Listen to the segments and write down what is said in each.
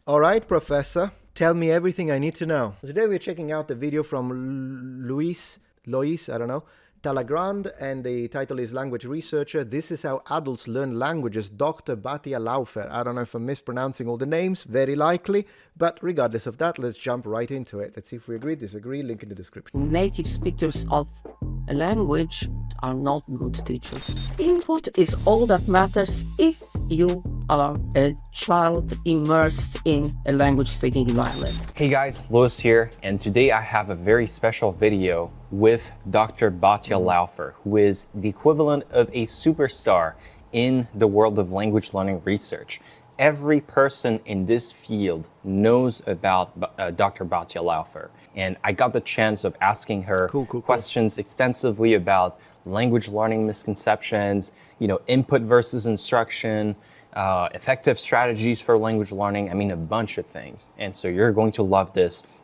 All right, Professor. Tell me everything I need to know. Today we're checking out the video from Lois, I don't know, Talagrand, and the title is Language Researcher. This is how adults learn languages, Dr. Batia Laufer. I don't know if I'm mispronouncing all the names, very likely, but regardless of that, let's jump right into it. Let's see if we agree, disagree, link in the description. Native speakers of a language are not good teachers. Input is all that matters if you are a child immersed in a language-speaking environment. Hey guys, Louis here, and today I have a very special video with Dr. Batia Laufer, who is the equivalent of a superstar in the world of language learning research. Every person in this field knows about Dr. Batia Laufer, and I got the chance of asking her questions extensively about language learning misconceptions, input versus instruction, effective strategies for language learning, a bunch of things. And so you're going to love this.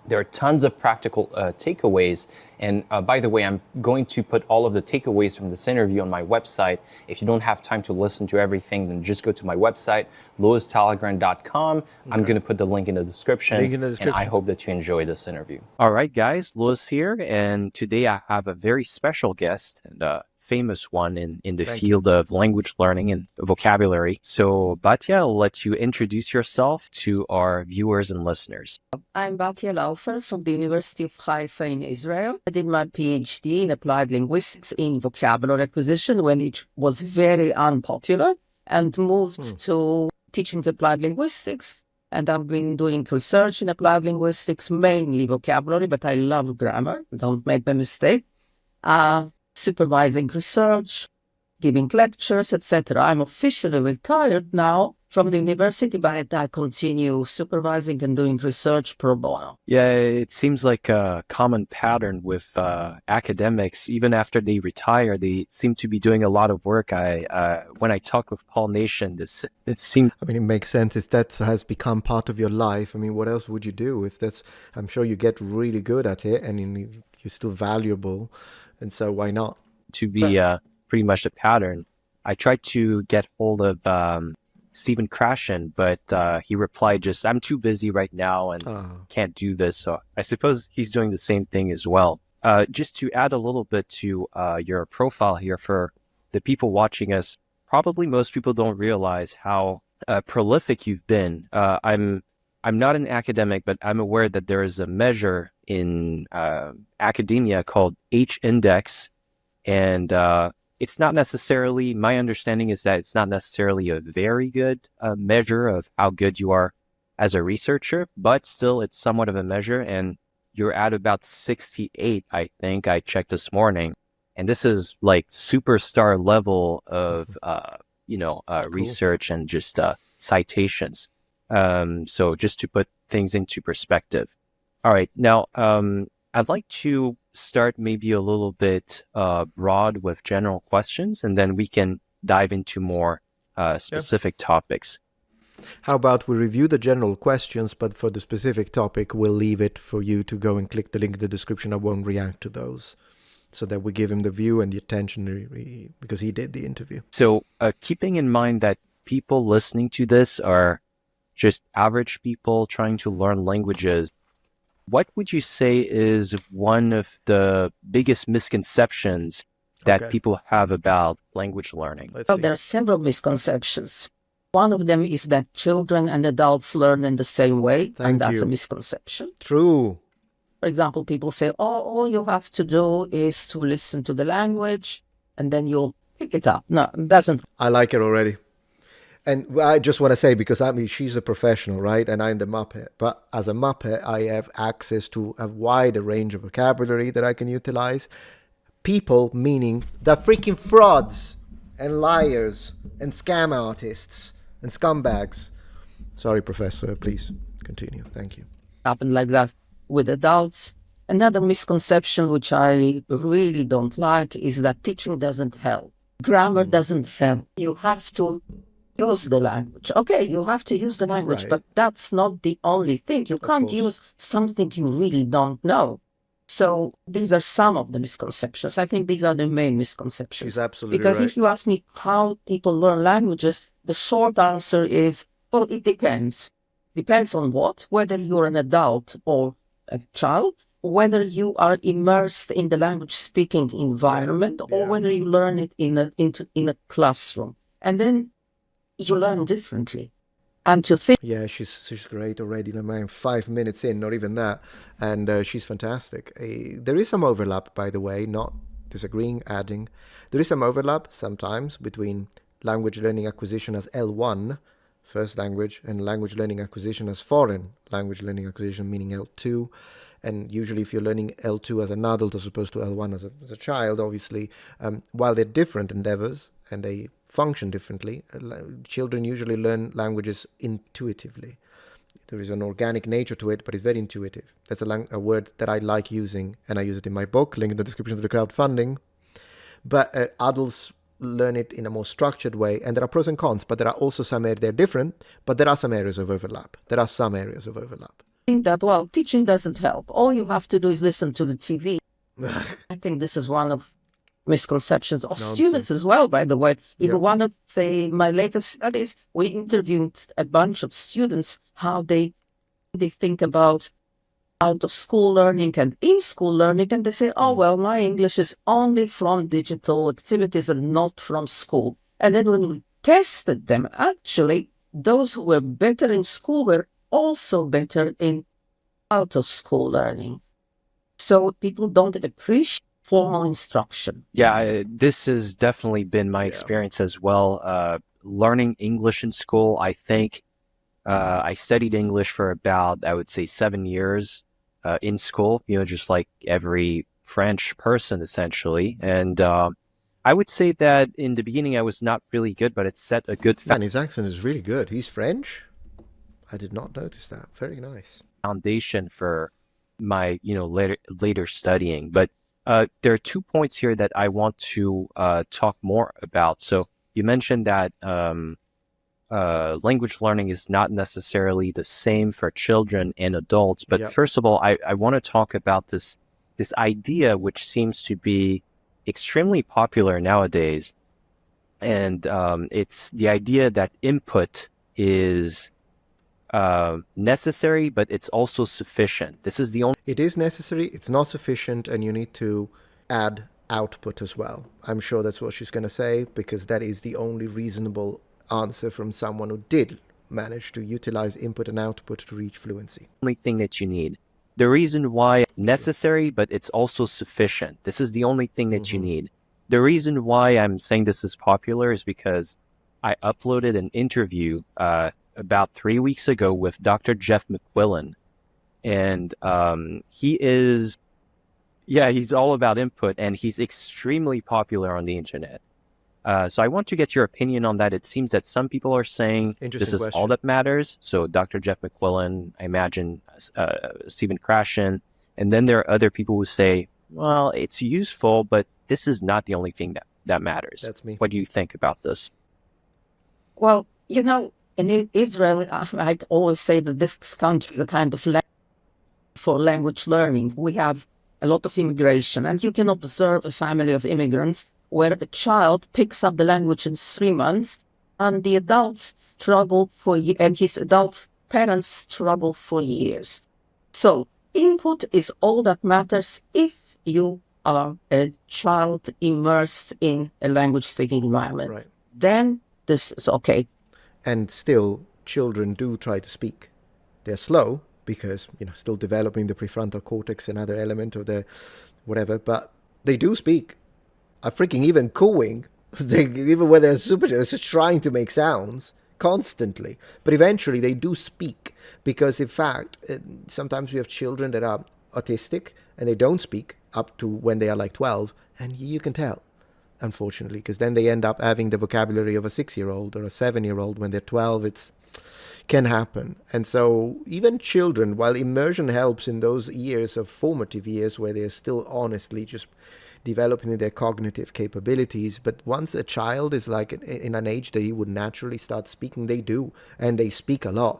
There are tons of practical takeaways. And by the way, I'm going to put all of the takeaways from this interview on my website. If you don't have time to listen to everything, then just go to my website, louistalagrand.com. Okay. I'm going to put the link in the description. And I hope that you enjoy this interview. All right, guys, Louis here. And today I have a very special guest and a famous one in the field of language learning and vocabulary. So Batia, I'll let you introduce yourself to our viewers and listeners. I'm Batia Laufer from the University of Haifa in Israel. I did my PhD in applied linguistics in vocabulary acquisition when it was very unpopular, and moved to teaching applied linguistics. And I've been doing research in applied linguistics, mainly vocabulary, but I love grammar. Don't make the mistake. Supervising research, giving lectures, etc. I'm officially retired now from the university, but I continue supervising and doing research pro bono. Yeah, it seems like a common pattern with academics. Even after they retire, they seem to be doing a lot of work. When I talked with Paul Nation, it seemed... it makes sense. If that has become part of your life, what else would you do? If that's, I'm sure you get really good at it and you're still valuable. And so why not? To be pretty much a pattern. I tried to get hold of Stephen Krashen, but he replied just, I'm too busy right now and can't do this. So I suppose he's doing the same thing as well. Just to add a little bit to your profile here for the people watching us, probably most people don't realize how prolific you've been. I'm not an academic, but I'm aware that there is a measure in academia called H-index, and it's not necessarily, my understanding is that it's not necessarily a very good measure of how good you are as a researcher, but still it's somewhat of a measure, and you're at about 68, I think. I checked this morning, and this is like superstar level of, research and just citations. So just to put things into perspective. All right, now I'd like to start maybe a little bit broad with general questions, and then we can dive into more specific topics. How about we review the general questions, but for the specific topic, we'll leave it for you to go and click the link in the description. I won't react to those, so that we give him the view and the attention because he did the interview. So keeping in mind that people listening to this are just average people trying to learn languages, what would you say is one of the biggest misconceptions that people have about language learning? There are several misconceptions. One of them is that children and adults learn in the same way, and that's a misconception. True. For example, people say, all you have to do is to listen to the language, and then you'll pick it up. No, it doesn't. I like it already. And I just want to say, because she's a professional, right? And I'm the Muppet. But as a Muppet, I have access to a wider range of vocabulary that I can utilize. People, meaning the freaking frauds and liars and scam artists and scumbags. Sorry, Professor, please continue. Thank you. Happen like that with adults. Another misconception, which I really don't like, is that teaching doesn't help. Grammar doesn't help. You have to use the language. Okay, you have to use the language, but that's not the only thing. You can't use something you really don't know. So these are some of the misconceptions. I think these are the main misconceptions. She's absolutely because right. If you ask me how people learn languages, the short answer is, well, it depends. depends on what, whether you're an adult or a child, whether you are immersed in the language speaking environment or whether you learn it in a classroom. And then you learn differently. And to think Yeah, she's great already. I'm 5 minutes in, not even that, and she's fantastic. There is some overlap, by the way, not disagreeing, adding. There is some overlap sometimes between language learning acquisition as L1, first language, and language learning acquisition as foreign language learning acquisition, meaning L2. And usually, if you're learning L2 as an adult as opposed to L1 as a child, obviously, while they're different endeavors and they function differently, children usually learn languages intuitively. There is an organic nature to it, but it's very intuitive. That's a word that I like using, and I use it in my book, link in the description to the crowdfunding. But adults learn it in a more structured way, and there are pros and cons, but there are also some areas, they're different, but there are some areas of overlap. There are some areas of overlap. that, well, teaching doesn't help. All you have to do is listen to the TV. I think this is one of misconceptions of students as well, by the way. In one of my latest studies, we interviewed a bunch of students, how they think about out of school learning and in school learning, and they say, oh, well, my English is only from digital activities and not from school. And then when we tested them, actually, those who were better in school were also better in out of school learning. So people don't appreciate formal instruction. Yeah, this has definitely been my experience as well. Learning English in school, I think I studied English for about, I would say, 7 years in school, just like every French person, essentially. And I would say that in the beginning I was not really good, but it set a good Man, his accent is really good. He's French? I did not notice that. Very nice. Foundation for my, later studying. But there are 2 points here that I want to talk more about. So you mentioned that language learning is not necessarily the same for children and adults. But first of all, I want to talk about this idea, which seems to be extremely popular nowadays. And it's the idea that input is necessary, but it's also sufficient. This is the only... It is necessary, it's not sufficient, and you need to add output as well. I'm sure that's what she's going to say, because that is the only reasonable answer from someone who did manage to utilize input and output to reach fluency. Only thing that you need. The reason why necessary, but it's also sufficient. This is the only thing that you need. The reason why I'm saying this is popular is because I uploaded an interview about 3 weeks ago with Dr. Jeff McQuillan. And he's all about input, and he's extremely popular on the internet. So I want to get your opinion on that. It seems that some people are saying this is all that matters. So Dr. Jeff McQuillan, I imagine Stephen Krashen. And then there are other people who say, well, it's useful, but this is not the only thing that matters. That's me. What do you think about this? Well, in Israel, I always say that this country is a kind of for language learning. We have a lot of immigration, and you can observe a family of immigrants where a child picks up the language in 3 months, and the adults struggle and his adult parents struggle for years. So input is all that matters if you are a child immersed in a language-speaking environment. Right. Then this is okay. And still, children do try to speak. They're slow because, still developing the prefrontal cortex, another element of the whatever, but they do speak. Freaking even cooing, even when they're they're just trying to make sounds constantly. But eventually they do speak, because in fact, sometimes we have children that are autistic and they don't speak up to when they are like 12, and you can tell, unfortunately, because then they end up having the vocabulary of a 6-year-old or a 7-year-old when they're 12. It can happen. And so even children, while immersion helps in those years of formative years where they're still honestly just developing their cognitive capabilities, but once a child is like in an age that he would naturally start speaking, they do, and they speak a lot.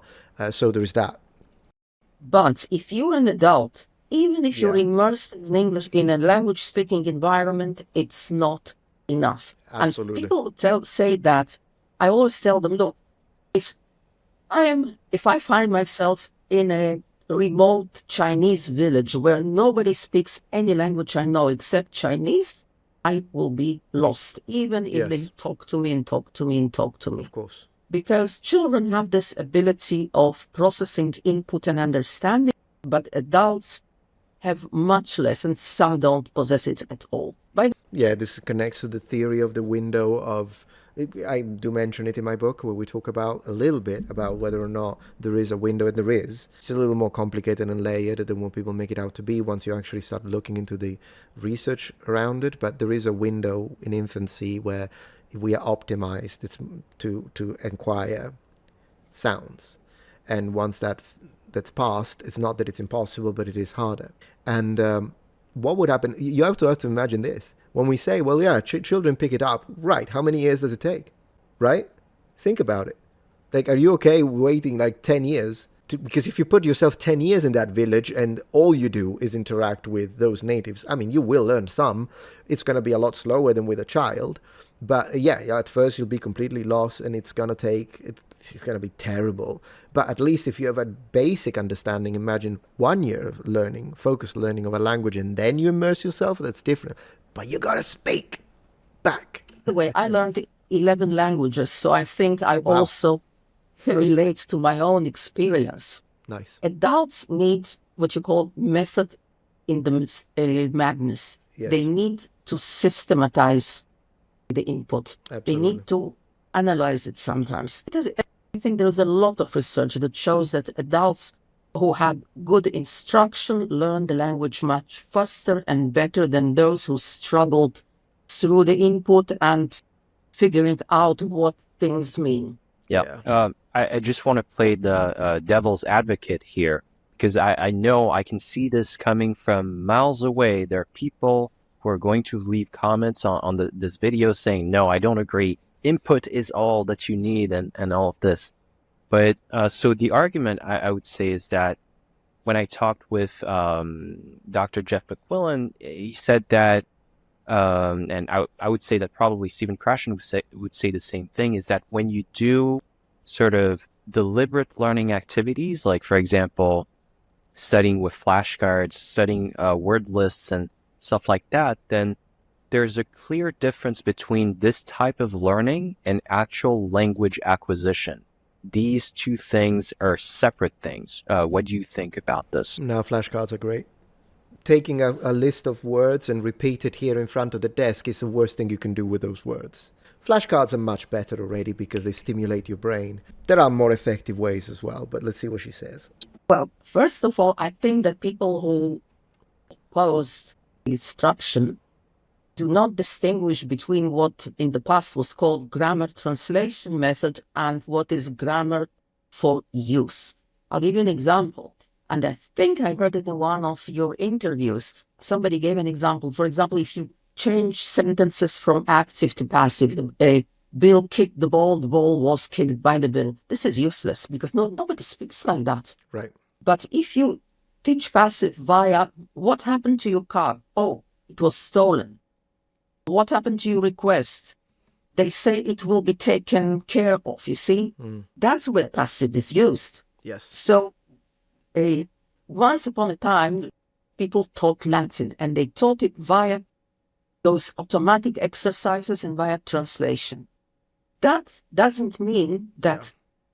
So there's that. But if you're an adult, even if you're immersed in English in a language-speaking environment, it's not enough. Absolutely. And people say that, I always tell them, look, if if I find myself in a remote Chinese village where nobody speaks any language I know except Chinese, I will be lost, even if they Yes. talk to me and talk to me and talk to me. Of course. Because children have this ability of processing input and understanding, but adults have much less, and some don't possess it at all. Yeah, this connects to the theory of the window of. I do mention it in my book where we talk about a little bit about whether or not there is a window, and there is. It's a little more complicated and layered than what people make it out to be once you actually start looking into the research around it. But there is a window in infancy where we are optimized to acquire sounds, and once that's passed, it's not that it's impossible, but it is harder. And what would happen? You have to imagine this. When we say, well, yeah, children pick it up, right? How many years does it take? Right? Think about it. Like, are you okay waiting like 10 years? Because if you put yourself 10 years in that village and all you do is interact with those natives, I mean, you will learn some. It's going to be a lot slower than with a child. But yeah, at first you'll be completely lost and it's going to be terrible. But at least if you have a basic understanding, imagine 1 year of learning, focused learning of a language, and then you immerse yourself, that's different. But you got to speak back. The way I learned 11 languages, so I think I also relate to my own experience. Nice. Adults need what you call method in the madness. Yes. They need to systematize the input. Absolutely. They need to analyze it sometimes. I think there's a lot of research that shows that adults who had good instruction learn the language much faster and better than those who struggled through the input and figuring out what things mean. Yeah. I just want to play the devil's advocate here, because I know I can see this coming from miles away. There are people who are going to leave comments on this video saying, no, I don't agree. Input is all that you need and all of this. But so the argument I would say is that when I talked with Dr. Jeff McQuillan, he said that, and I would say that probably Stephen Krashen would say the same thing, is that when you do sort of deliberate learning activities, like, for example, studying with flashcards, studying word lists and stuff like that, then there's a clear difference between this type of learning and actual language acquisition. These two things are separate things. What do you think about this? No, flashcards are great. Taking a list of words and repeat it here in front of the desk is the worst thing you can do with those words. Flashcards are much better already because they stimulate your brain. There are more effective ways as well, but let's see what she says. Well, first of all, I think that people who oppose instruction do not distinguish between what in the past was called grammar translation method and what is grammar for use. I'll give you an example. And I think I heard it in one of your interviews. Somebody gave an example. For example, if you change sentences from active to passive, Bill kicked the ball was kicked by the Bill. This is useless because nobody speaks like that. Right. But if you teach passive via what happened to your car? Oh, it was stolen. What happened to your request? They say it will be taken care of, you see? That's where passive is used. Yes. So once upon a time, people taught Latin and they taught it via those automatic exercises and via translation. That doesn't mean that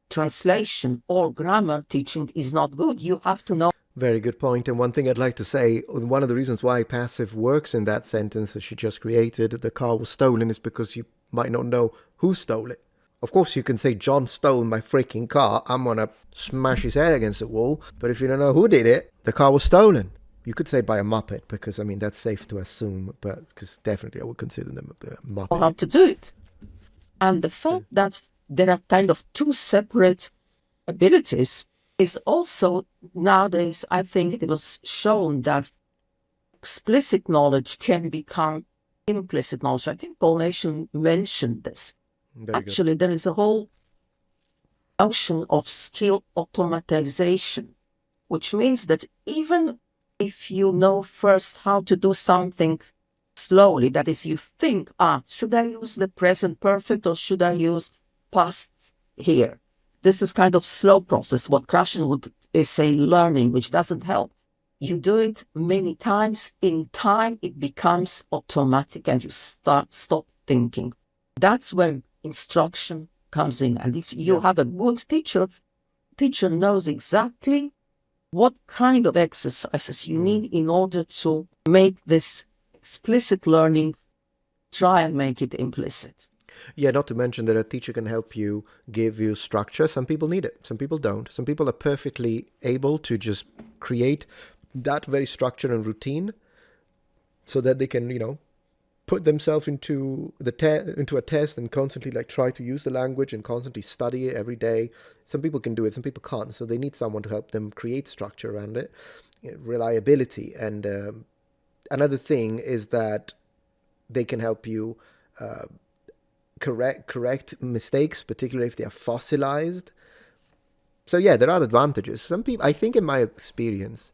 translation or grammar teaching is not good. You have to know. Very good point. And one thing I'd like to say, one of the reasons why passive works in that sentence that she just created, the car was stolen, is because you might not know who stole it. Of course, you can say, John stole my freaking car. I'm going to smash his head against the wall. But if you don't know who did it, the car was stolen. You could say by a Muppet, because, I mean, that's safe to assume. But because definitely I would consider them a Muppet. How to do it. And the fact that there are kind of two separate abilities is also, nowadays, I think it was shown that explicit knowledge can become implicit knowledge. I think Paul Nation mentioned this. Actually, there is a whole notion of skill automatization, which means that even if you know first how to do something slowly, that is, you think, should I use the present perfect or should I use past here? This is kind of slow process, what Krashen would say learning, which doesn't help. You do it many times, in time it becomes automatic and you stop thinking. That's where instruction comes in. And if you have a good teacher knows exactly what kind of exercises you need in order to make this explicit learning, try and make it implicit. Yeah, not to mention that a teacher can help you, give you structure. Some people need it, some people don't. Some people are perfectly able to just create that very structure and routine so that they can, put themselves into into a test and constantly try to use the language and constantly study it every day. Some people can do it, some people can't. So they need someone to help them create structure around it, reliability. And another thing is that they can help you correct mistakes, particularly if they are fossilized. So yeah, there are advantages. Some people, I think in my experience,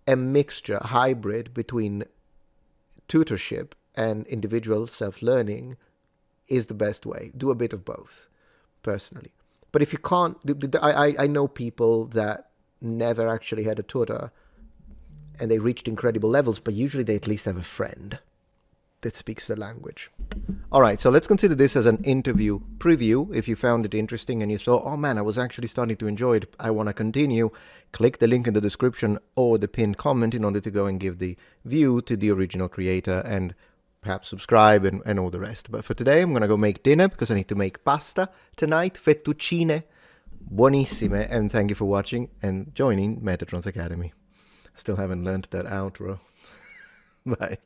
a mixture, hybrid between tutorship and individual self-learning is the best way. Do a bit of both, personally. But if you can't, I know people that never actually had a tutor and they reached incredible levels, but usually they at least have a friend that speaks the language. All right, so let's consider this as an interview preview. If you found it interesting and you thought, oh man, I was actually starting to enjoy it, I want to continue, click the link in the description or the pinned comment in order to go and give the view to the original creator and perhaps subscribe and all the rest. But for today, I'm going to go make dinner because I need to make pasta tonight, fettuccine, buonissime, and thank you for watching and joining Metatron's Academy. I still haven't learned that outro. Bye.